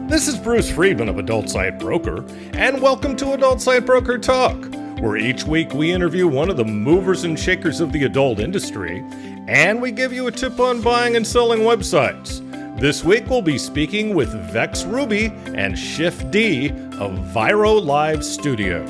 This is Bruce Friedman of Adult Site Broker, and welcome to Adult Site Broker Talk, where each week we interview one of the movers and shakers of the adult industry, and we give you a tip on buying and selling websites. This week we'll be speaking with Vex Ruby and Shift D of ViRo Live Studio.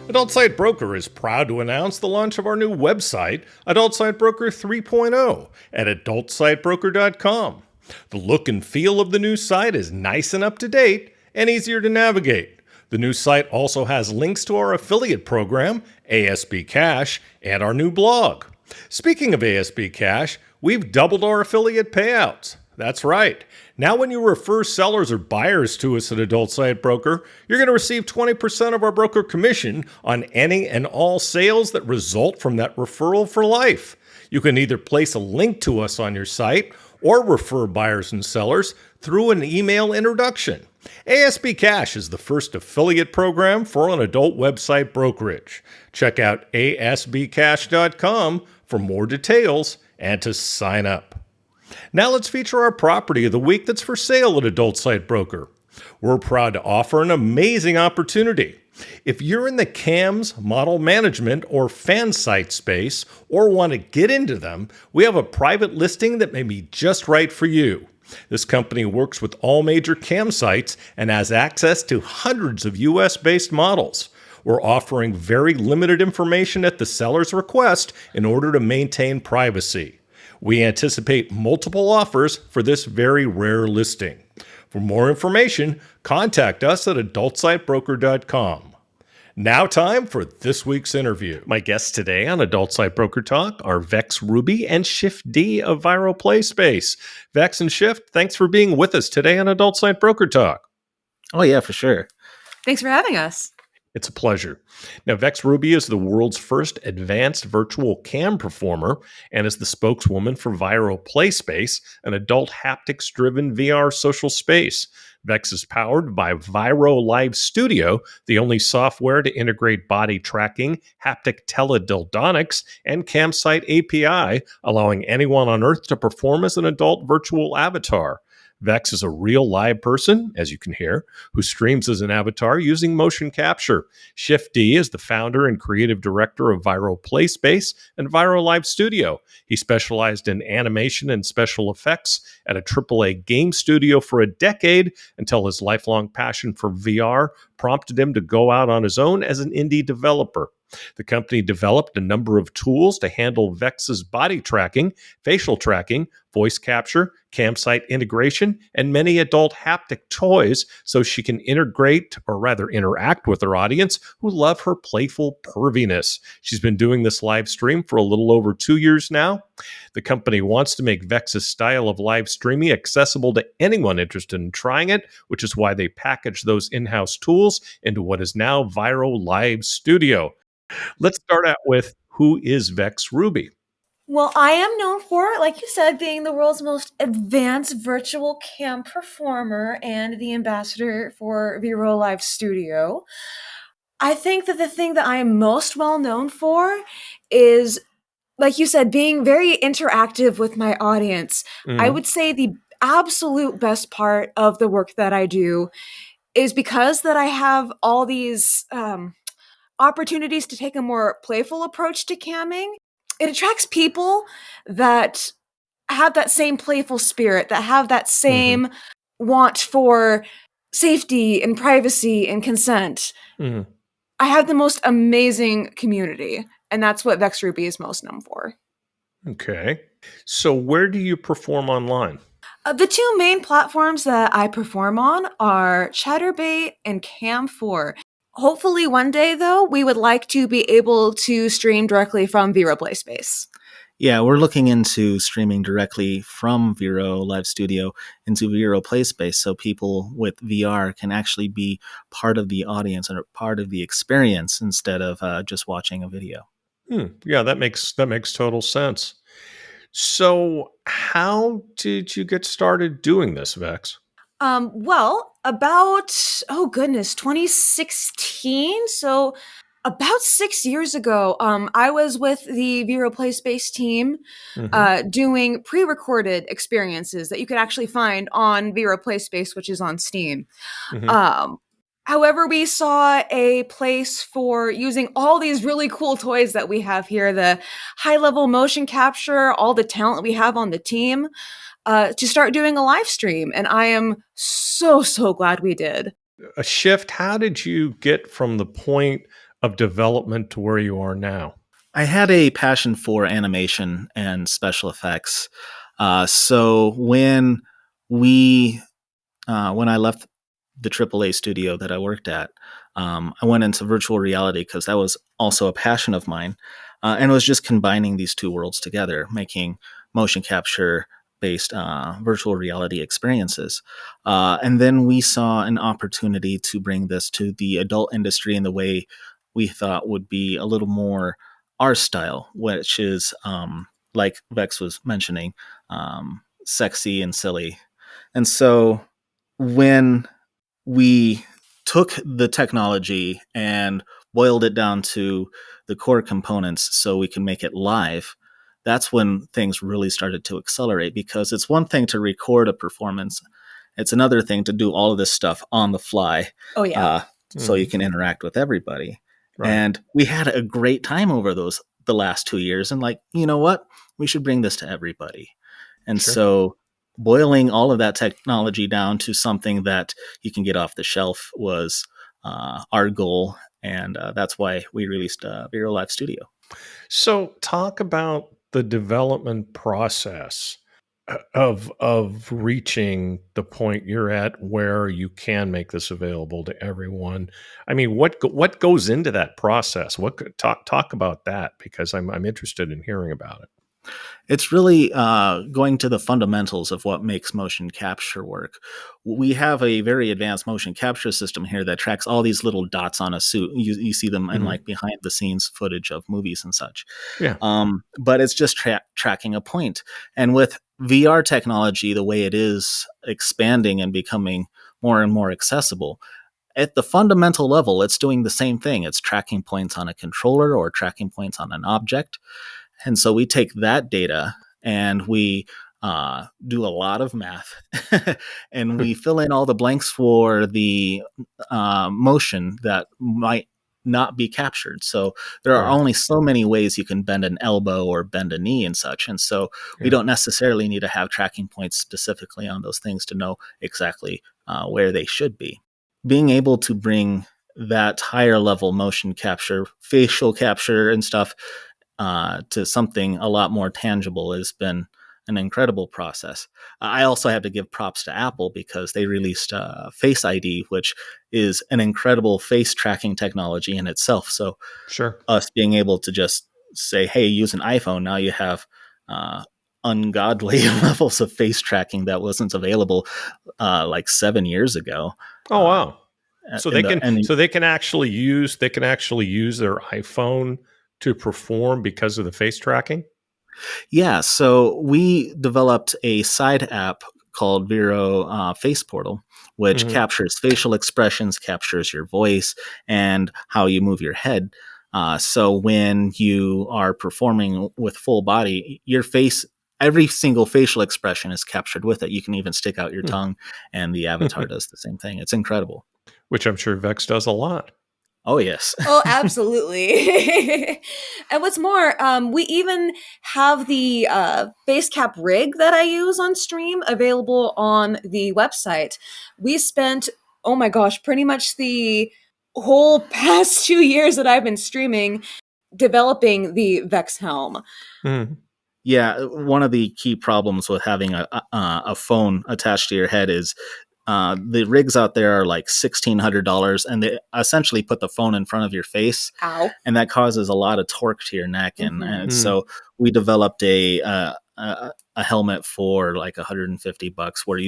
Adult Site Broker is proud to announce the launch of our new website, Adult Site Broker 3.0, at adultsitebroker.com. The look and feel of the new site is nice and up to date and easier to navigate. The new site also has links to our affiliate program, ASB Cash, and our new blog. Speaking of ASB Cash, we've doubled our affiliate payouts. That's right. Now when you refer sellers or buyers to us at Adult Site Broker, you're going to receive 20% of our broker commission on any and all sales that result from that referral for life. You can either place a link to us on your site or refer buyers and sellers through an email introduction. ASB Cash is the first affiliate program for an adult website brokerage. Check out asbcash.com for more details and to sign up. Now let's feature our property of the week that's for sale at Adult Site Broker. We're proud to offer an amazing opportunity. If you're in the CAMs, model management, or fan site space, or want to get into them, we have a private listing that may be just right for you. This company works with all major CAM sites and has access to hundreds of US-based models. We're offering very limited information at the seller's request in order to maintain privacy. We anticipate multiple offers for this very rare listing. For more information, contact us at adultsitebroker.com. Now time for this week's interview. My guests today on Adult Site Broker Talk are Vex Ruby and Shift D of ViRo Playspace. Vex and Shift, thanks for being with us today on Adult Site Broker Talk. Oh yeah, for sure. Thanks for having us. It's a pleasure. Now, Vex Ruby is the world's first advanced virtual cam performer and is the spokeswoman for ViRo Playspace, an adult haptics-driven VR social space. Vex is powered by ViRo Live Studio, the only software to integrate body tracking, haptic teledildonics, and campsite API, allowing anyone on Earth to perform as an adult virtual avatar. Vex is a real live person, as you can hear, who streams as an avatar using motion capture. Shift D is the founder and creative director of ViRo Playspace and ViRo Live Studio. He specialized in animation and special effects at a AAA game studio for a decade until his lifelong passion for VR prompted him to go out on his own as an indie developer. The company developed a number of tools to handle Vex's body tracking, facial tracking, voice capture, campsite integration, and many adult haptic toys so she can interact with her audience who love her playful perviness. She's been doing this live stream for a little over 2 years now. The company wants to make Vex's style of live streaming accessible to anyone interested in trying it, which is why they package those in-house tools into what is now ViRo Live Studio. Let's start out with, who is Vex Ruby? Well, I am known for, like you said, being the world's most advanced virtual cam performer and the ambassador for ViRo Live Studio. I think that the thing that I am most well known for is, like you said, being very interactive with my audience. I would say the absolute best part of the work that I do is because that I have all these opportunities to take a more playful approach to camming. It attracts people that have that same playful spirit, that have that same want for safety and privacy and consent. I have the most amazing community, and that's what Vex Ruby is most known for. Okay. So where do you perform online? The two main platforms that I perform on are Chatterbait and Cam4. Hopefully one day, though, we would like to be able to stream directly from ViRo Playspace. Yeah, we're looking into streaming directly from ViRo Live Studio into ViRo Playspace so people with VR can actually be part of the audience and part of the experience instead of just watching a video. Yeah, that makes total sense. So how did you get started doing this, Vex? Well, about, 2016. So About 6 years ago, I was with the ViRo Playspace team doing pre-recorded experiences that you could actually find on ViRo Playspace, which is on Steam. Um, However, we saw a place for using all these really cool toys that we have here, the high-level motion capture, all the talent we have on the team, to start doing a live stream. And I am so glad we did. A Shift, how did you get from the point of development to where you are now? I had a passion for animation and special effects. So when I left the AAA studio that I worked at, I went into virtual reality because that was also a passion of mine, and it was just combining these two worlds together, making motion capture based virtual reality experiences. And then we saw an opportunity to bring this to the adult industry in the way we thought would be a little more our style, which is like Vex was mentioning, sexy and silly. And so when we took the technology and boiled it down to the core components so we can make it live, that's when things really started to accelerate, because it's one thing to record a performance. It's another thing to do all of this stuff on the fly. Oh, yeah. So you can interact with everybody. Right. And we had a great time over the last 2 years, and like, you know what? We should bring this to everybody. And Sure. so boiling all of that technology down to something that you can get off the shelf was our goal. And that's why we released ViRo Live Studio. So talk about the development process of reaching the point you're at where you can make this available to everyone. I mean, what goes into that process? Talk about that, because I'm interested in hearing about it. It's really going to the fundamentals of what makes motion capture work. We have a very advanced motion capture system here that tracks all these little dots on a suit. You see them in like behind the scenes footage of movies and such. Yeah. But it's just tracking a point. And with VR technology, the way it is expanding and becoming more and more accessible, at the fundamental level, it's doing the same thing. It's tracking points on a controller or tracking points on an object. And so we take that data and we do a lot of math and we fill in all the blanks for the motion that might not be captured. So there are only so many ways you can bend an elbow or bend a knee and such. And so we don't necessarily need to have tracking points specifically on those things to know exactly where they should be. Being able to bring that higher level motion capture, facial capture and stuff to something a lot more tangible has been an incredible process. I also have to give props to Apple because they released Face ID, which is an incredible face tracking technology in itself. So us being able to just say, hey, use an iPhone, now you have ungodly levels of face tracking that wasn't available like 7 years ago. Oh, wow. So they can actually use their iPhone to perform because of the face tracking? Yeah, so we developed a side app called ViRo Face Portal, which captures facial expressions, captures your voice, and how you move your head. So when you are performing with full body, your face, every single facial expression is captured with it. You can even stick out your tongue, and the avatar does the same thing. It's incredible. Which I'm sure Vex does a lot. Oh, yes. Oh, absolutely. And what's more, we even have the face cap rig that I use on stream available on the website. We spent, oh my gosh, pretty much the whole past 2 years that I've been streaming developing the Vex helm. Yeah, one of the key problems with having a phone attached to your head is the rigs out there are like $1,600, and they essentially put the phone in front of your face. Ow. And that causes a lot of torque to your neck. And so we developed a helmet for like $150 where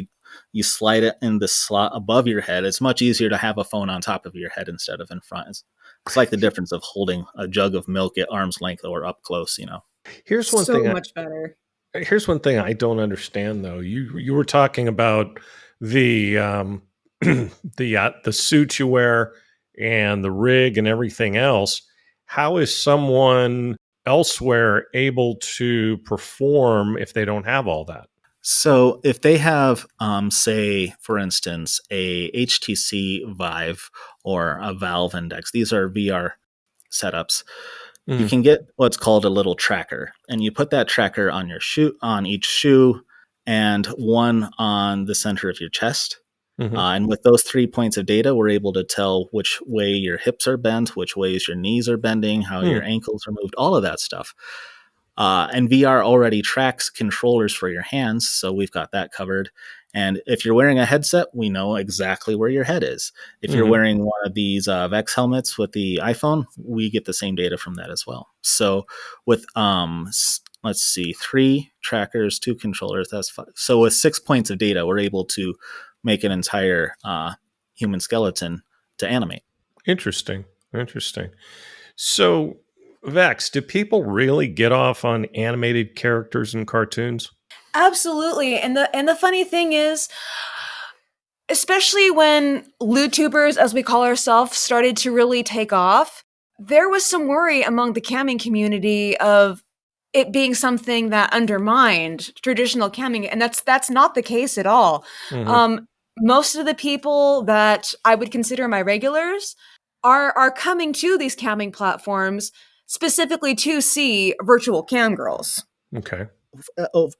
you slide it in the slot above your head. It's much easier to have a phone on top of your head instead of in front. It's like the difference of holding a jug of milk at arm's length or up close, you know. Here's one thing much better. Here's one thing I don't understand though. You were talking about the the suit you wear and the rig and everything else, how is someone elsewhere able to perform if they don't have all that? So if they have, say, for instance, a HTC Vive or a Valve Index, these are VR setups. You can get what's called a little tracker, and you put that tracker on your shoe, on each shoe, and one on the center of your chest. And with those 3 points of data, we're able to tell which way your hips are bent, which ways your knees are bending, how your ankles are moved, all of that stuff. And VR already tracks controllers for your hands, so we've got that covered. And if you're wearing a headset, we know exactly where your head is. If you're wearing one of these Vex helmets with the iPhone, we get the same data from that as well. So with let's see, 3 trackers, 2 controllers, that's 5. So with 6 points of data, we're able to make an entire human skeleton to animate. Interesting. So, Vex, do people really get off on animated characters and cartoons? Absolutely. And the funny thing is, especially when LootTubers, as we call ourselves, started to really take off, there was some worry among the camming community of it being something that undermined traditional camming, and that's not the case at all. Most of the people that I would consider my regulars are coming to these camming platforms specifically to see virtual cam girls. Okay.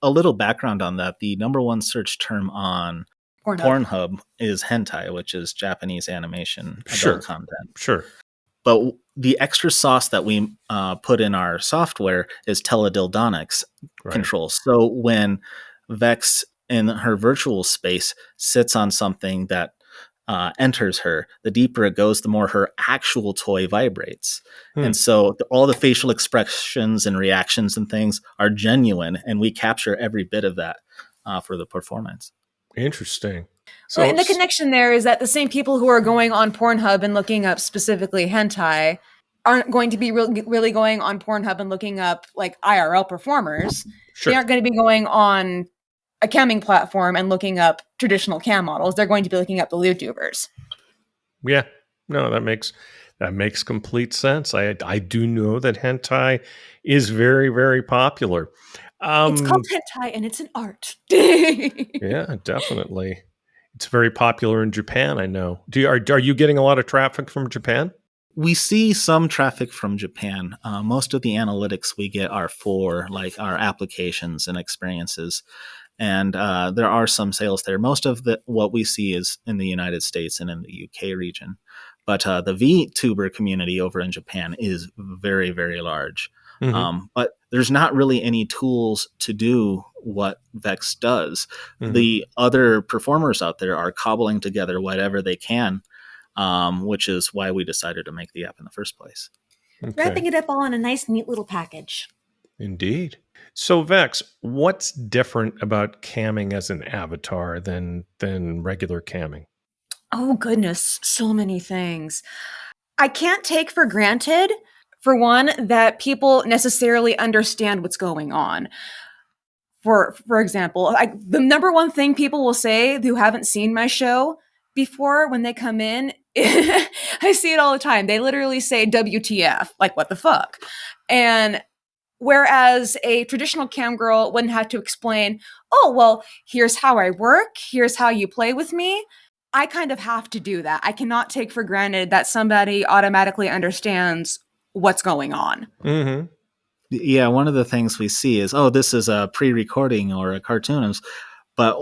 A little background on that. The number one search term on Pornhub is hentai, which is Japanese animation adult content. Sure. But the extra sauce that we put in our software is teledildonics control. So when Vex in her virtual space sits on something that enters her, the deeper it goes, the more her actual toy vibrates. And so all the facial expressions and reactions and things are genuine, and we capture every bit of that for the performance. Interesting. So, and the connection there is that the same people who are going on Pornhub and looking up specifically hentai aren't going to be really going on Pornhub and looking up like IRL performers. Sure. They aren't going to be going on a camming platform and looking up traditional cam models. They're going to be looking up the LootTubers. Yeah, no, that makes complete sense. I do know that hentai is very, very popular. It's called hentai, and it's an art. Yeah, definitely. It's very popular in Japan, I know. Are you getting a lot of traffic from Japan? We see some traffic from Japan. Most of the analytics we get are for like our applications and experiences. And there are some sales there. Most of what we see is in the United States and in the UK region. But the VTuber community over in Japan is very, very large. But there's not really any tools to do what Vex does. The other performers out there are cobbling together whatever they can, which is why we decided to make the app in the first place. Wrapping it up all in a nice, neat little package. Indeed. So, Vex, what's different about camming as an avatar than regular camming? Oh, goodness. So many things. I can't take for granted, for one, that people necessarily understand what's going on. For example, the number one thing people will say who haven't seen my show before when they come in, I see it all the time. They literally say WTF, like what the fuck? And whereas a traditional cam girl wouldn't have to explain, oh, well, here's how I work, here's how you play with me. I kind of have to do that. I cannot take for granted that somebody automatically understands what's going on. Yeah, one of the things we see is, oh, this is a pre-recording or a cartoon. But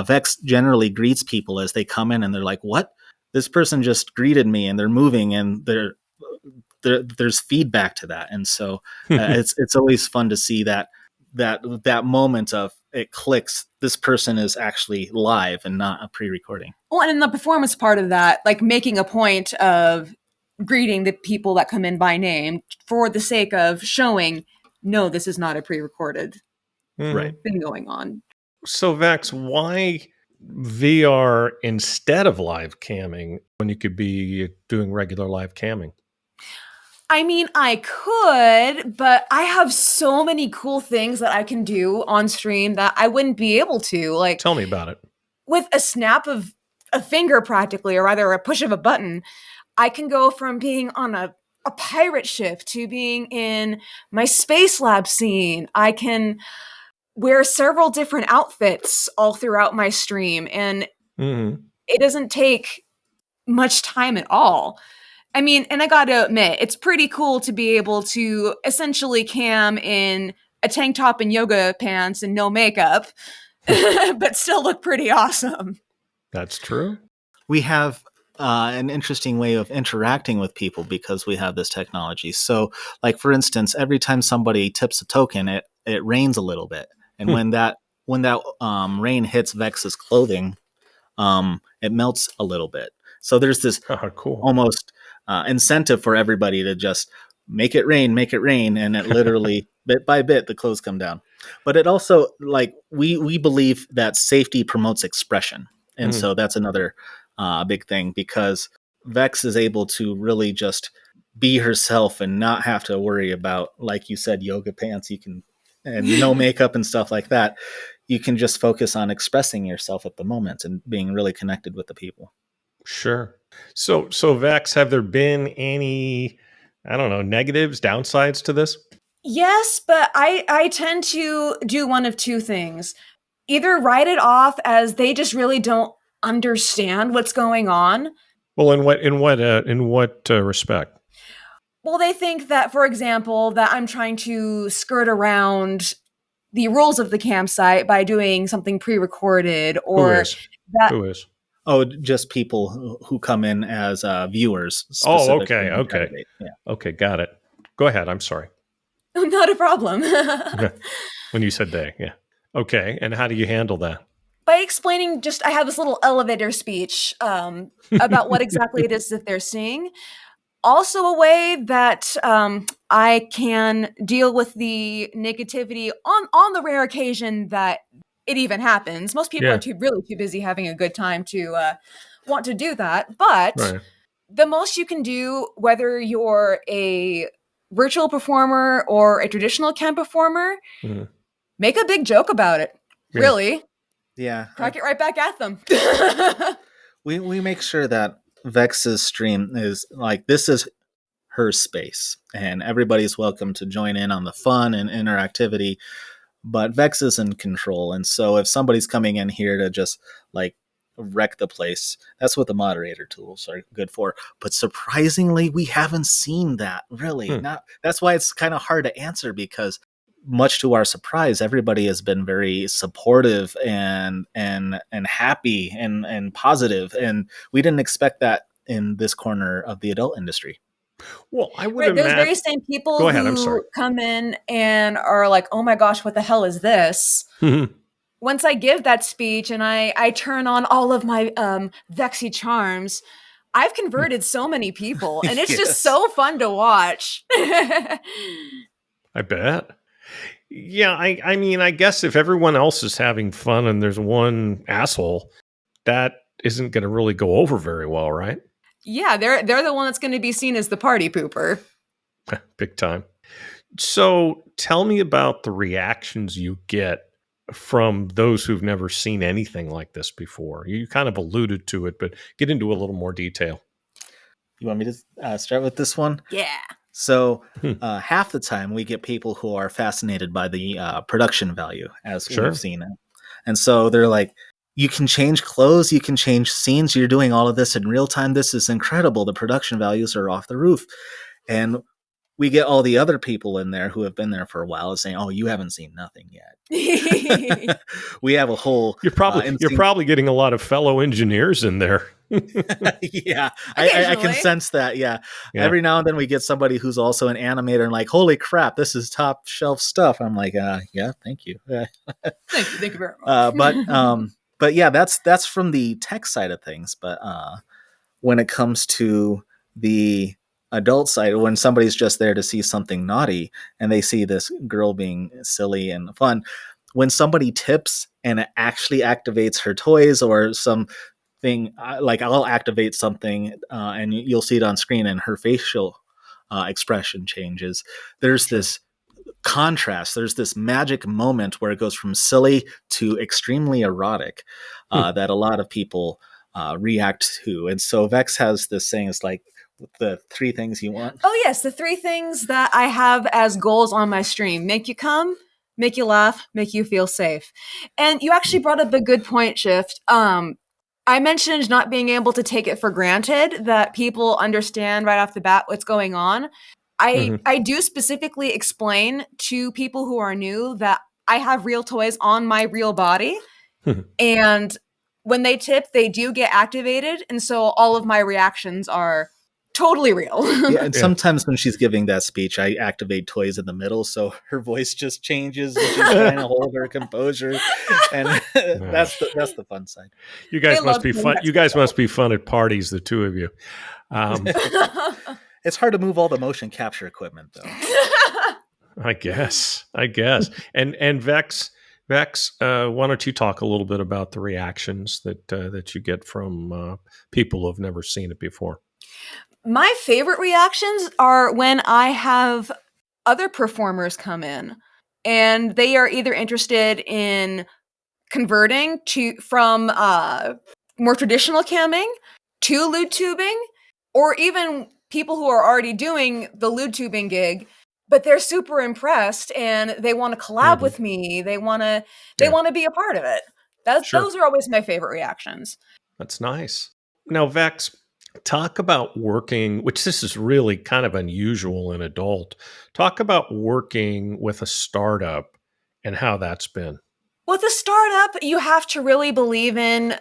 Vex generally greets people as they come in and they're like, what? This person just greeted me and they're moving and there's feedback to that. And so it's always fun to see that moment of it clicks. This person is actually live and not a pre-recording. Well, and in the performance part of that, like making a point of greeting the people that come in by name for the sake of showing, no, this is not a pre-recorded thing going on. So, Vex, why VR instead of live camming when you could be doing regular live camming? I mean, I could, but I have so many cool things that I can do on stream that I wouldn't be able to. Like, tell me about it. With a snap of a finger, practically, or rather a push of a button, I can go from being on a pirate ship to being in my space lab scene. I can wear several different outfits all throughout my stream, and it doesn't take much time at all. I mean, and I gotta admit, it's pretty cool to be able to essentially cam in a tank top and yoga pants and no makeup, but still look pretty awesome. That's true. We have an interesting way of interacting with people because we have this technology. So, like for instance, every time somebody tips a token, it rains a little bit, and when that rain hits Vex's clothing, it melts a little bit. So there's this cool. almost incentive for everybody to just make it rain, and it literally bit by bit the clothes come down. But it also, like, we believe that safety promotes expression, and so that's another big thing, because Vex is able to really just be herself and not have to worry about, like you said, yoga pants. You can, and no makeup and stuff like that. You can just focus on expressing yourself at the moment and being really connected with the people. Sure. So Vex, have there been any, I don't know, negatives, downsides to this? Yes, but I tend to do one of two things. Either write it off as they just really don't understand what's going on. Well, in what respect? Well, they think that, for example, that I'm trying to skirt around the rules of the campsite by doing something pre-recorded, or Who is? Oh, just people who come in as viewers. Oh, okay. Yeah. Okay, got it. Go ahead. I'm sorry. Not a problem. When you said they, yeah. Okay, and how do you handle that? By explaining, I have this little elevator speech about what exactly it is that they're seeing. Also, a way that I can deal with the negativity on the rare occasion that it even happens. Most people are really too busy having a good time to want to do that. But the most you can do, whether you're a virtual performer or a traditional cam performer, make a big joke about it. Really. Yeah. Crack it right back at them. We make sure that Vex's stream is like, this is her space, and everybody's welcome to join in on the fun and interactivity, but Vex is in control. And so if somebody's coming in here to just like wreck the place, that's what the moderator tools are good for. But surprisingly, we haven't seen that really. That's why it's kind of hard to answer, because much to our surprise, everybody has been very supportive and happy and positive, and we didn't expect that in this corner of the adult industry. Well, I would imagine those very same people who come in and are like, "Oh my gosh, what the hell is this?" Once I give that speech and I turn on all of my Vexy charms, I've converted so many people, and it's just so fun to watch. I bet. Yeah, I mean, I guess if everyone else is having fun and there's one asshole, that isn't going to really go over very well, right? Yeah, they're the one that's going to be seen as the party pooper. Big time. So tell me about the reactions you get from those who've never seen anything like this before. You kind of alluded to it, but get into a little more detail. You want me to start with this one? Yeah. So half the time we get people who are fascinated by the production value, as we've seen it. And so they're like, you can change clothes, you can change scenes, you're doing all of this in real time. This is incredible. The production values are off the roof. And we get all the other people in there who have been there for a while saying, "Oh, you haven't seen nothing yet." We have a whole. You're probably getting a lot of fellow engineers in there. Yeah, I can sense that. Yeah. Every now and then we get somebody who's also an animator and like, "Holy crap, this is top shelf stuff." I'm like, "Yeah, thank you." Thank you very much. But yeah, that's from the tech side of things. But when it comes to the adult side, when somebody's just there to see something naughty and they see this girl being silly and fun, when somebody tips and it actually activates her toys or something, like I'll activate something and you'll see it on screen and her facial expression changes. There's this contrast. There's this magic moment where it goes from silly to extremely erotic that a lot of people react to. And so Vex has this saying, it's like the 3 things you want. Oh, yes. The 3 things that I have as goals on my stream: make you come, make you laugh, make you feel safe. And you actually brought up a good point, Shift. I mentioned not being able to take it for granted that people understand right off the bat what's going on. I do specifically explain to people who are new that I have real toys on my real body. And when they tip, they do get activated. And so all of my reactions are totally real. Yeah, and sometimes when she's giving that speech, I activate toys in the middle, so her voice just changes and she's trying to hold her composure, and that's the fun side. You guys must be fun. You guys must be fun at parties, the 2 of you. It's hard to move all the motion capture equipment, though. I guess. And Vex, why don't you talk a little bit about the reactions that you get from people who have never seen it before? My favorite reactions are when I have other performers come in and they are either interested in converting from more traditional camming to lewd tubing, or even people who are already doing the lewd tubing gig, but they're super impressed and they want to collab with me. They want to be a part of it. Those are always my favorite reactions. That's nice. Now, Vex, talk about working, which this is really kind of unusual in adult. Talk about working with a startup and how that's been. With a startup, you have to really believe in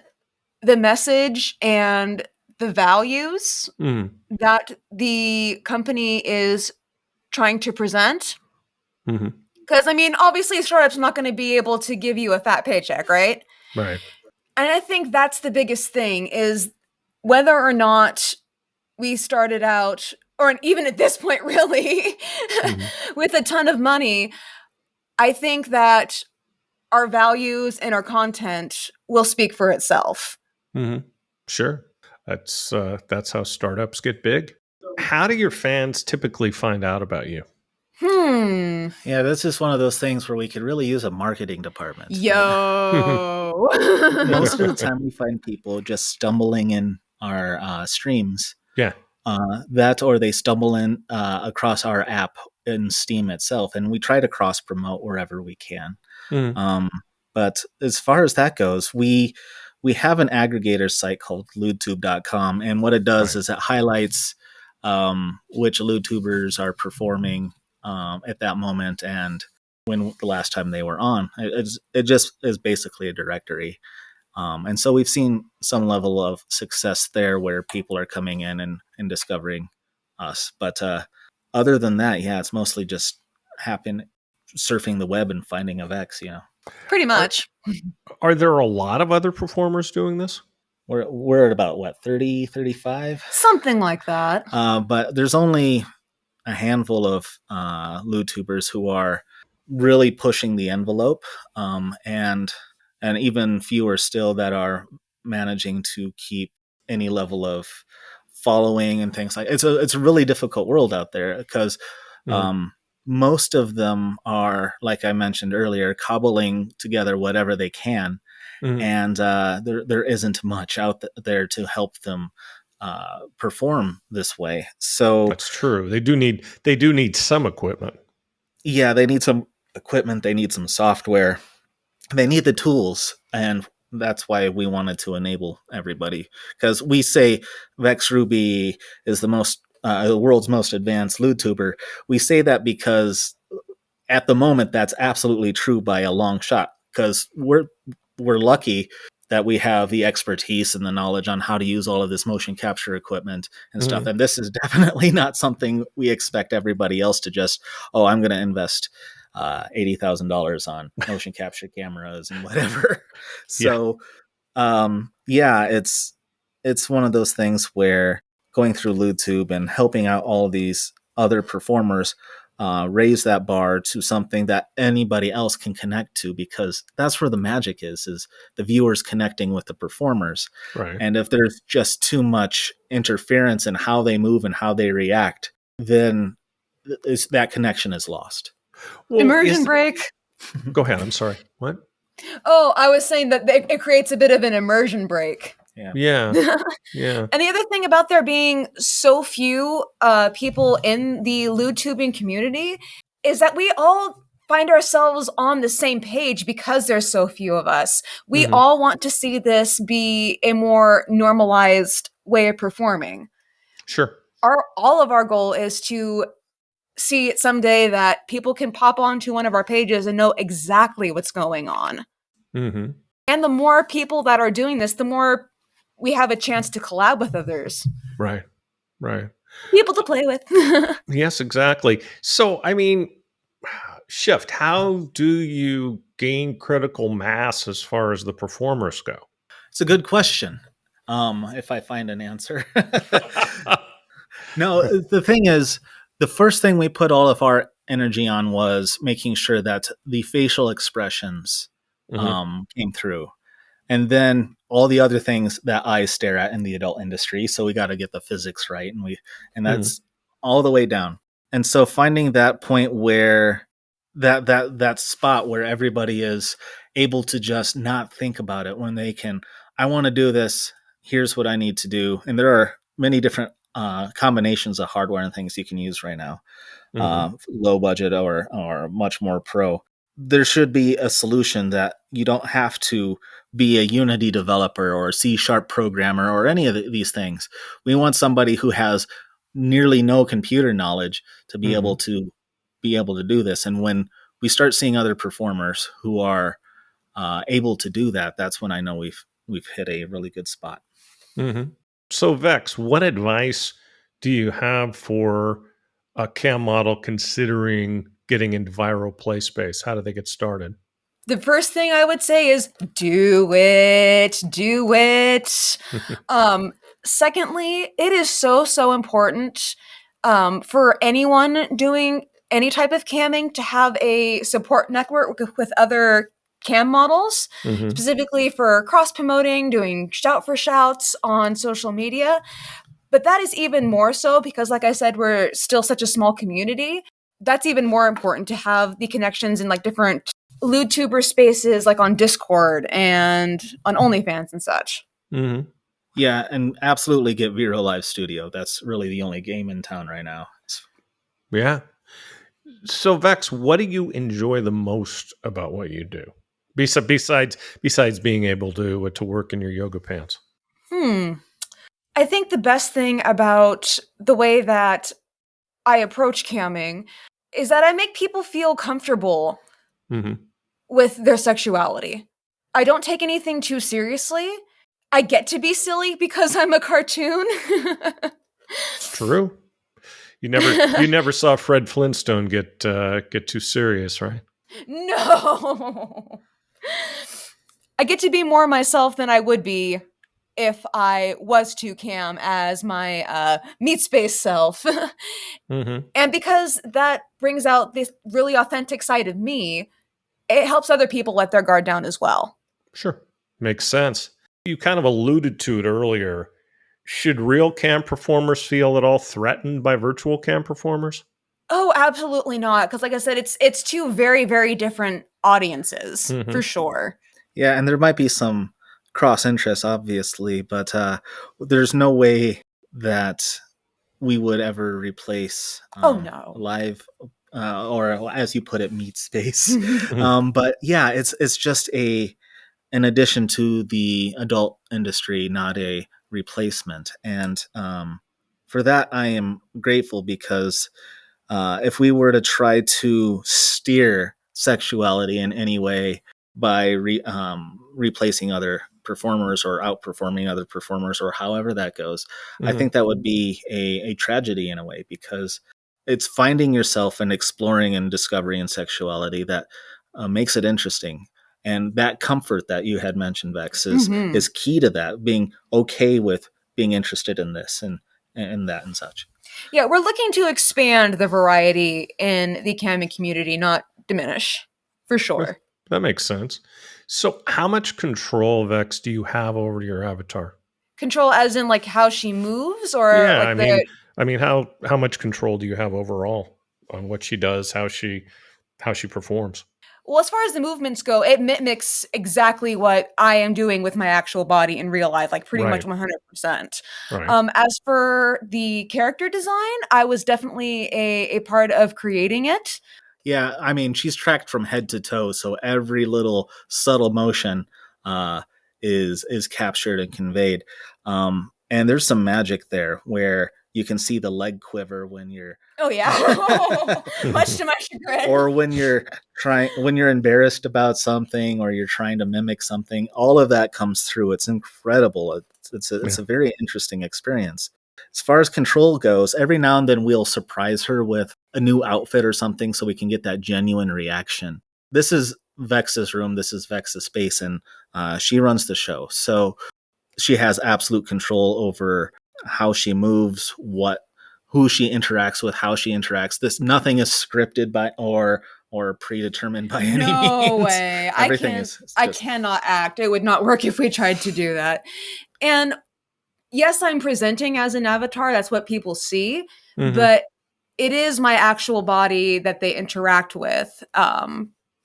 the message and the values that the company is trying to present. Because, I mean, obviously a startup's not going to be able to give you a fat paycheck, right? Right. And I think that's the biggest thing, is whether or not we started out, or even at this point, really, with a ton of money, I think that our values and our content will speak for itself. Sure. That's how startups get big. How do your fans typically find out about you? Yeah, this is one of those things where we could really use a marketing department. Yo! Most of the time we find people just stumbling in our streams. Yeah. That, or they stumble in across our app in Steam itself, and we try to cross promote wherever we can. But as far as that goes, we have an aggregator site called lewdtube.com, and what it does is it highlights which lewdtubers are performing at that moment and when the last time they were on. It just is basically a directory. And so we've seen some level of success there where people are coming in and discovering us. But other than that, yeah, it's mostly just surfing the web and finding a Vex, Pretty much. Are there a lot of other performers doing this? We're at about, 30, 35? Something like that. But there's only a handful of lewdtubers who are really pushing the envelope, and even fewer still that are managing to keep any level of following and things like it's a really difficult world out there because most of them are, like I mentioned earlier, cobbling together whatever they can, and there isn't much out there to help them perform this way. So that's true. They do need some equipment. Yeah, they need some equipment. They need some software. They need the tools, and that's why we wanted to enable everybody. Because we say Vex Ruby is the world's most advanced lewdtuber. We say that because at the moment that's absolutely true by a long shot. Because we're lucky that we have the expertise and the knowledge on how to use all of this motion capture equipment and stuff. And this is definitely not something we expect everybody else to just, I'm going to invest $80,000 on motion capture cameras and whatever. So, it's one of those things where going through LewdTube and helping out all of these other performers raise that bar to something that anybody else can connect to, because that's where the magic is the viewers connecting with the performers. Right. And if there's just too much interference in how they move and how they react, then that connection is lost. Well, immersion break. Go ahead. I'm sorry. What? Oh, I was saying that it creates a bit of an immersion break. Yeah. Yeah. Yeah. And the other thing about there being so few people in the lewd tubing community is that we all find ourselves on the same page because there's so few of us. We Hmm. all want to see this be a more normalized way of performing. Sure. All of our goal is to see it someday that people can pop onto one of our pages and know exactly what's going on. Hmm. And the more people that are doing this, the more we have a chance to collab with others. Right. Right. People to play with. Yes, exactly. So, I mean, Shift, how do you gain critical mass as far as the performers go? It's a good question. If I find an answer. No, Right. the thing is, the first thing we put all of our energy on was making sure that the facial expressions Hmm. came through. And then all the other things that eyes stare at in the adult industry. So we got to get the physics right, and Hmm. that's all the way down. And so finding that point where that spot where everybody is able to just not think about it when they can, I want to do this, here's what I need to do. And there are many different combinations of hardware and things you can use right now, Hmm. low budget or much more pro. There should be a solution that you don't have to be a Unity developer or a C# programmer or any of these things. We want somebody who has nearly no computer knowledge to be Hmm. able to do this. And when we start seeing other performers who are able to do that, that's when I know we've hit a really good spot. Hmm. So, Vex, what advice do you have for a cam model considering getting into ViRo Playspace? How do they get started? The first thing I would say is do it. Do it. Um, Secondly, it is so important for anyone doing any type of camming to have a support network with other cam models, Hmm. specifically for cross promoting, doing shout for shouts on social media. But that is even more so because, like I said, we're still such a small community. That's even more important to have the connections in like different LewdTuber spaces, like on Discord and on OnlyFans and such. Hmm. Yeah, and absolutely get ViRo Live Studio. That's really the only game in town right now. Yeah. So, Vex, what do you enjoy the most about what you do? Besides being able to work in your yoga pants. Hmm. I think the best thing about the way that I approach camming is that I make people feel comfortable Hmm. with their sexuality. I don't take anything too seriously. I get to be silly because I'm a cartoon. True. You never saw Fred Flintstone get too serious, right? No. I get to be more myself than I would be if I was to cam as my meat space self. Hmm. And because that brings out this really authentic side of me, it helps other people let their guard down as well. Sure. Makes sense. You kind of alluded to it earlier. Should real cam performers feel at all threatened by virtual cam performers? Oh, absolutely not. Because, like I said, it's two very different audiences for Hmm. sure. Yeah, and there might be some cross interest, obviously, but there's no way that we would ever replace Oh no. live, or as you put it, meat space. But yeah, it's just an addition to the adult industry, not a replacement. And for that, I am grateful because if we were to try to steer sexuality in any way by replacing other performers or outperforming other performers or however that goes, I Hmm. think that would be a tragedy in a way because it's finding yourself and exploring and discovering sexuality that makes it interesting. And that comfort that you had mentioned, Vex, Hmm. is key to that, being okay with being interested in this and that and such. Yeah, we're looking to expand the variety in the camming community, not diminish, for sure. That makes sense. So, how much control, Vex, do you have over your avatar? Control as in like how she moves or Yeah, like the I mean, how much control do you have overall on what she does, how she performs? Well, as far as the movements go, it mimics exactly what I am doing with my actual body in real life, like pretty much Right. 100%. Right. As for the character design, I was definitely a part of creating it. Yeah, I mean, she's tracked from head to toe, so every little subtle motion uh, is captured and conveyed. And there's some magic there where you can see the leg quiver when you're Oh yeah, much to my chagrin. or when you're embarrassed about something or you're trying to mimic something. All of that comes through. It's incredible. It's Yeah. a very interesting experience. As far as control goes, every now and then we'll surprise her with a new outfit or something so we can get that genuine reaction. This is Vex's room. This is Vex's space, and she runs the show. So she has absolute control over how she moves, who she interacts with, how she interacts. This nothing is scripted by or predetermined by any No means. way. Everything is I just cannot act. It would not work if we tried to do that. And yes, I'm presenting as an avatar. That's what people see. Mhm. But it is my actual body that they interact with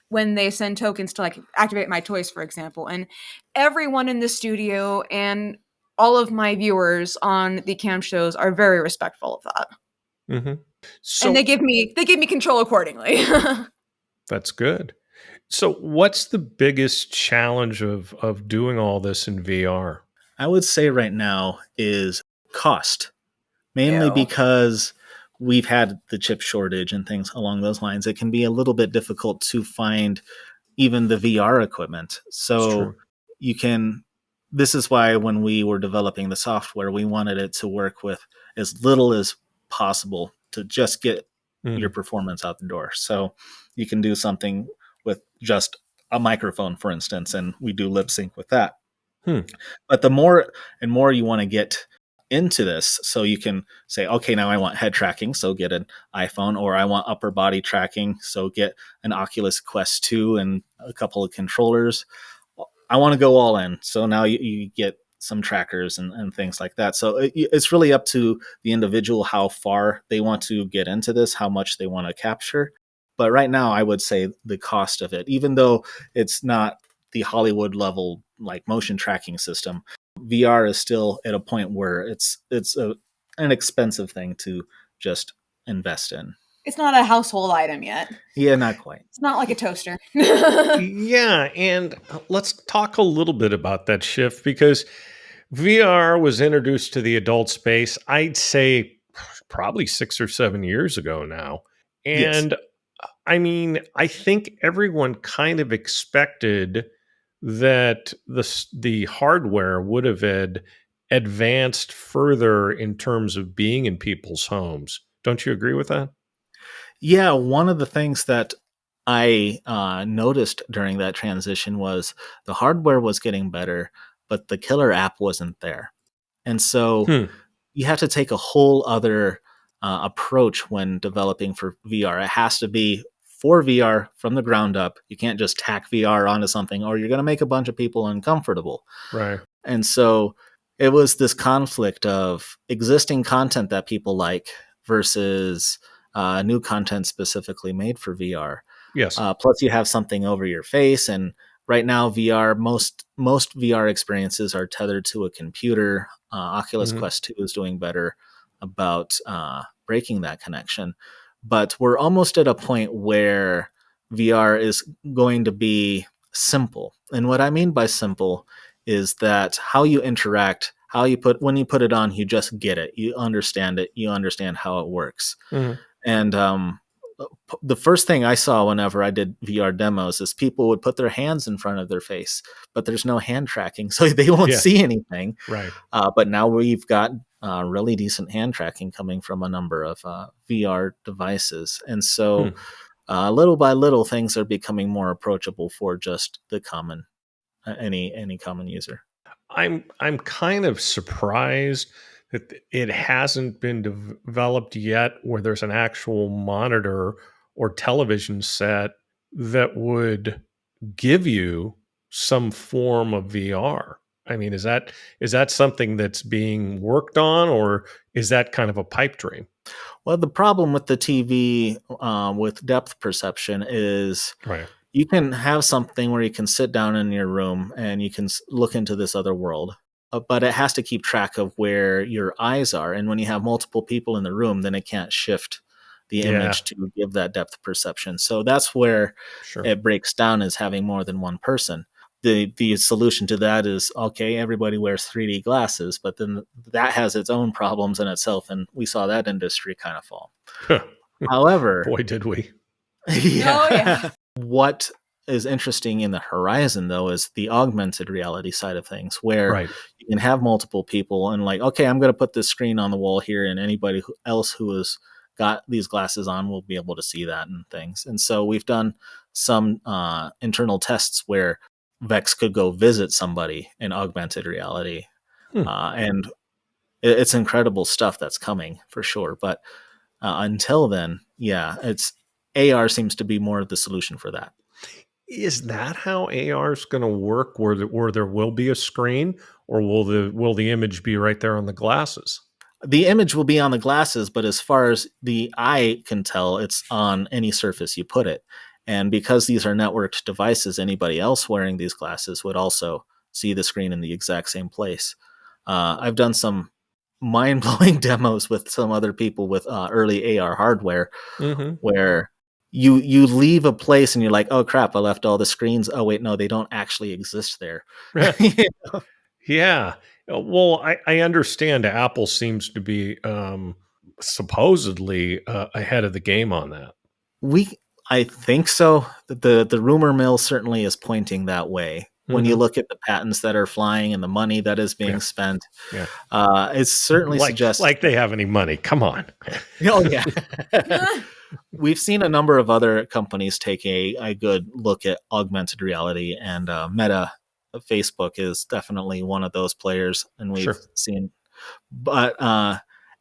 when they send tokens to like activate my toys, for example. And everyone in the studio and all of my viewers on the cam shows are very respectful of that. Mhm. And So they give me control accordingly. that's good. So what's the biggest challenge of doing all this in VR? I would say right now is cost. Mainly Ew. because we've had the chip shortage and things along those lines. It can be a little bit difficult to find even the VR equipment. It's So true. you can, this is why when we were developing the software, we wanted it to work with as little as possible to just get your Mhm. performance out the door. So you can do something with just a microphone, for instance, and we do lip sync with that. Hmm. But the more and more you want to get into this, so you can say, okay, now I want head tracking, so get an iPhone, or I want upper body tracking, so get an Oculus Quest 2 and a couple of controllers. I want to go all in. So now you get some trackers and things like that. So it's really up to the individual how far they want to get into this, how much they want to capture. But right now, I would say the cost of it, even though it's not the Hollywood level like motion tracking system, VR is still at a point where an expensive thing to just invest in. It's not a household item yet. Yeah, not quite. It's not like a toaster. Yeah, and let's talk a little bit about that shift because VR was introduced to the adult space, I'd say probably 6 or 7 years ago now. Yes. And I mean, I think everyone kind of expected that the hardware would have advanced further in terms of being in people's homes. Don't you agree with that? Yeah, one of the things that I noticed during that transition was the hardware was getting better, but the killer app wasn't there. And so Hmm. you have to take a whole other approach when developing for VR. It has to be for VR from the ground up. You can't just tack VR onto something, or you're going to make a bunch of people uncomfortable. Right. And so it was this conflict of existing content that people like versus new content specifically made for VR. Yes. Plus, you have something over your face, and right now, VR most VR experiences are tethered to a computer. Oculus Mhm. Quest 2 is doing better about breaking that connection, but we're almost at a point where VR is going to be simple. And what I mean by simple is that how you interact, when you put it on, you just get it, you understand it, you understand how it works. Mhm. And the first thing I saw whenever I did VR demos is people would put their hands in front of their face, but there's no hand tracking, so they won't Yeah. see anything. Right. But now we've got really decent hand tracking coming from a number of VR devices, and Hmm. so little by little, things are becoming more approachable for just the common any common user. I'm kind of surprised that it hasn't been developed yet where there's an actual monitor or television set that would give you some form of VR. I mean, is that something that's being worked on, or is that kind of a pipe dream? Well, the problem with the TV with depth perception is Right. You can have something where you can sit down in your room and you can look into this other world, but it has to keep track of where your eyes are. And when you have multiple people in the room, then it can't shift the Yeah, image to give that depth perception. So that's where sure. it breaks down, is having more than one person. The solution to that is, okay, everybody wears 3D glasses, but then that has its own problems in itself, and we saw that industry kind of fall. However, Boy, did we. Oh, yeah. yeah. What is interesting in the horizon, though, is the augmented reality side of things, where Right. you can have multiple people and, like, okay, I'm going to put this screen on the wall here, and anybody else who has got these glasses on will be able to see that and things. And so we've done some internal tests where Vex could go visit somebody in augmented reality. Hmm. And it's incredible stuff that's coming for sure. But until then, yeah, it's AR seems to be more of the solution for that. Is that how AR is going to work? Where there will be a screen, or will the image be right there on the glasses? The image will be on the glasses, but as far as the eye can tell, it's on any surface you put it. And because these are networked devices, anybody else wearing these glasses would also see the screen in the exact same place. I've done some mind blowing demos with some other people with early AR hardware, Mm-hmm. where you leave a place and you're like, oh crap, I left all the screens. Oh wait, no, they don't actually exist there. Yeah. Well, I understand Apple seems to be supposedly ahead of the game on that. We, I think so. The rumor mill certainly is pointing that way. When you Mm-hmm. look at the patents that are flying and the money that is being Yeah. spent, Yeah. it certainly suggests. Like they have any money. Come on. Oh yeah. We've seen a number of other companies take a good look at augmented reality, and Meta, Facebook is definitely one of those players, and we've Sure. seen. But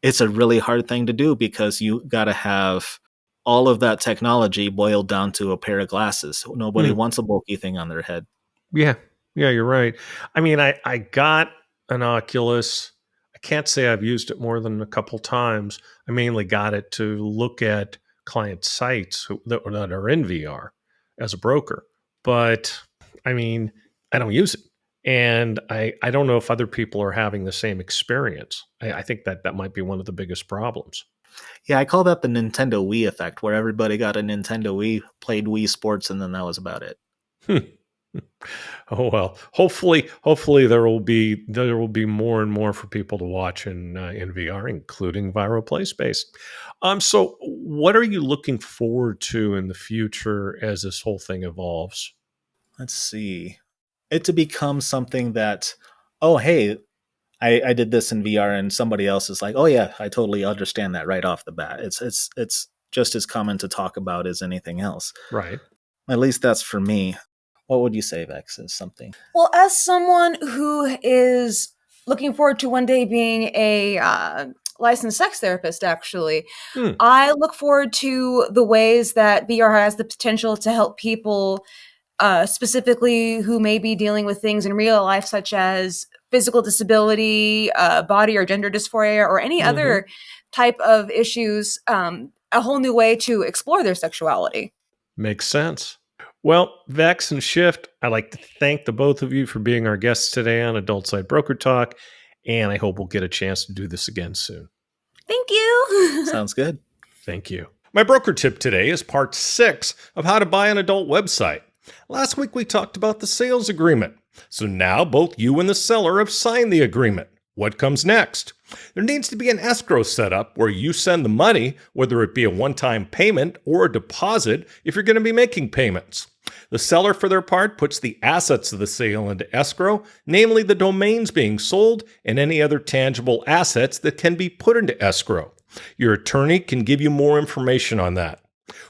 it's a really hard thing to do because you got to have all of that technology boiled down to a pair of glasses. Nobody Hmm. wants a bulky thing on their head. Yeah. Yeah, you're right. I mean, I got an Oculus. I can't say I've used it more than a couple times. I mainly got it to look at client sites that are in VR as a broker. But I mean, I don't use it. And I don't know if other people are having the same experience. I think that might be one of the biggest problems. Yeah, I call that the Nintendo Wii effect, where everybody got a Nintendo Wii, played Wii Sports, and then that was about it. Oh well, hopefully there will be more and more for people to watch in VR, including ViRo Playspace. So what are you looking forward to in the future as this whole thing evolves? Let's see. It to become something that, oh, hey, I did this in VR, and somebody else is like, oh yeah, I totally understand that right off the bat. It's just as common to talk about as anything else. Right. At least that's for me. What would you say, Vex, is something? Well, as someone who is looking forward to one day being a licensed sex therapist, actually, Hmm. I look forward to the ways that VR has the potential to help people, specifically who may be dealing with things in real life, such as physical disability, body or gender dysphoria, or any Mm-hmm. other type of issues, a whole new way to explore their sexuality. Makes sense. Well, Vex and Shift, I'd like to thank the both of you for being our guests today on Adult Side Broker Talk, and I hope we'll get a chance to do this again soon. Thank you. Sounds good. Thank you. My broker tip today is part 6 of how to buy an adult website. Last week we talked about the sales agreement. So now both you and the seller have signed the agreement. What comes next? There needs to be an escrow set up where you send the money, whether it be a one-time payment or a deposit if you're going to be making payments. The seller, for their part, puts the assets of the sale into escrow, namely the domains being sold and any other tangible assets that can be put into escrow. Your attorney can give you more information on that.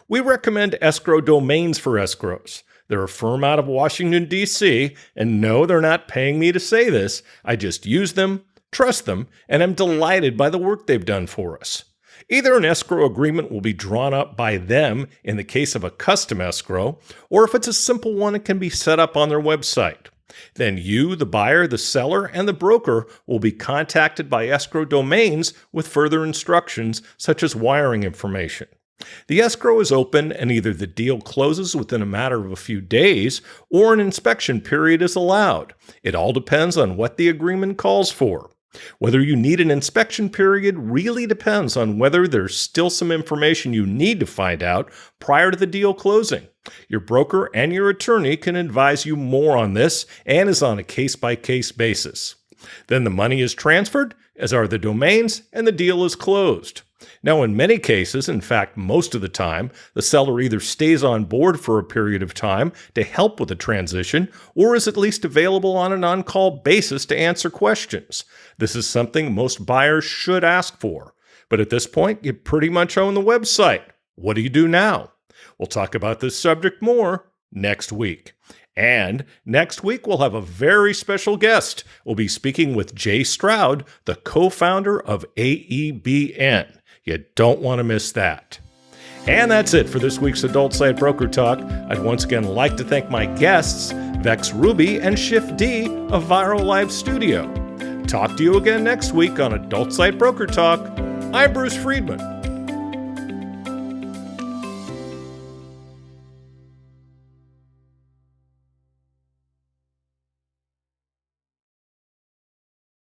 We recommend escrow domains for escrows. They're a firm out of Washington, D.C., and no, they're not paying me to say this. I just use them, trust them, and am delighted by the work they've done for us. Either an escrow agreement will be drawn up by them in the case of a custom escrow, or if it's a simple one, it can be set up on their website. Then you, the buyer, the seller, and the broker will be contacted by escrow domains with further instructions such as wiring information. The escrow is open and either the deal closes within a matter of a few days or an inspection period is allowed. It all depends on what the agreement calls for. Whether you need an inspection period really depends on whether there's still some information you need to find out prior to the deal closing. Your broker and your attorney can advise you more on this and is on a case-by-case basis. Then the money is transferred, as are the domains, and the deal is closed. Now, in many cases, in fact, most of the time, the seller either stays on board for a period of time to help with the transition or is at least available on an on-call basis to answer questions. This is something most buyers should ask for. But at this point, you pretty much own the website. What do you do now? We'll talk about this subject more next week. And next week, we'll have a very special guest. We'll be speaking with Jay Stroud, the co-founder of AEBN. You don't want to miss that. And that's it for this week's Adult Site Broker Talk. I'd once again like to thank my guests, Vex Ruby and Shift D of ViRo Live Studio. Talk to you again next week on Adult Site Broker Talk. I'm Bruce Friedman.